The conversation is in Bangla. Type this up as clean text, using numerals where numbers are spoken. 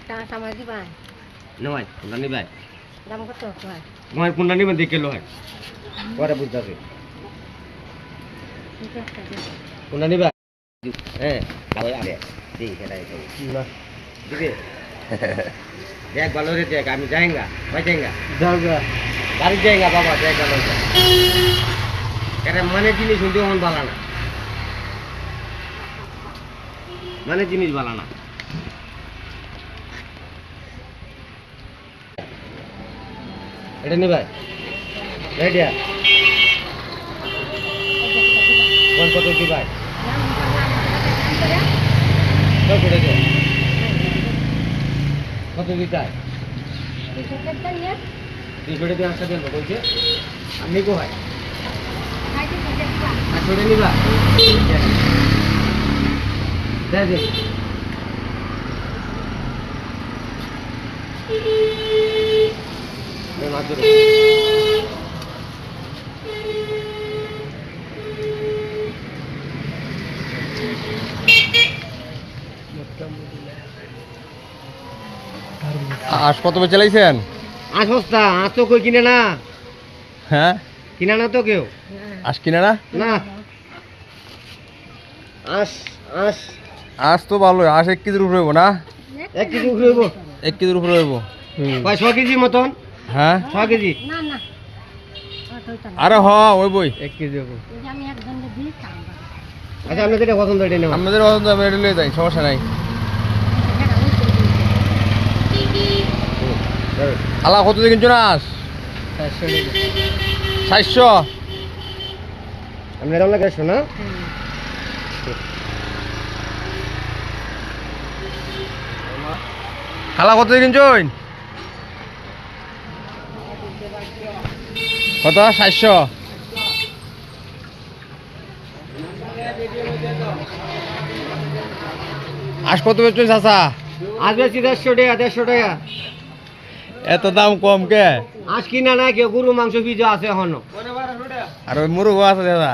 sama di bang. নয় কোনটা নিবে Dalam kota tuh. নয় কোনটা নিবেন দেখে লো হয় পরে বুঝতেছি কোনটা নিবে হ্যাঁ ভালো আরে ঠিক এটা এটা না দিবে দেখ ভালো রে দেখ আমি যাইঙ্গা ভাই যাইঙ্গা যাওগা বাড়ি যাইঙ্গা বাবা দেখ ভালো এটা মানে জিনিস শুনতে মন ভালো না মানে জিনিস ভালো না এটা নিবে রেডিয়া কোন কত দিবে কত করে দে কত দিতে Itu kan ya. এই ছোটে দিয়ে আসতে দেন বলছে আপনি কো ভাই Hai itu kerja bang. আর ছোটে নিবা দে দে এই মাছ ধরো আজ কত বেচে চালাইছেন আজ সস্তা আজ তো কই কিনে না হ্যাঁ কিনে না তো কেউ আজ কিনে না না আস আস আজ তো ভালো আজ 1 কেজির উপরে হইব না 1 কেজি উপরে হইব 1 কেজির উপরে হইব কয় 100 কেজি মতন হ্যাঁ 100 KG Nah nah. Oh tuh tuh. আরে হ হইবই 1 কেজি হইব Jam yang ganda di tambah. আচ্ছা আপনাদের এটা পছন্দ এটা নেওয়া আমাদের পছন্দ আমরা এটা লয়ে যাই সমস্যা নাই খালা কত দিয়ে কিনছো না আজ 400 আমরা এরকম লাগে শোনা খালা কত দিয়ে কিনছো কত 400 আজ কত বেচছো চাচা আজ বেশি 150 টাকা এত দাম কম কে আজ কিনা না কেউ গরু মাংস বীজ আছে এখনো আর ওই মুরগো আছে দাদা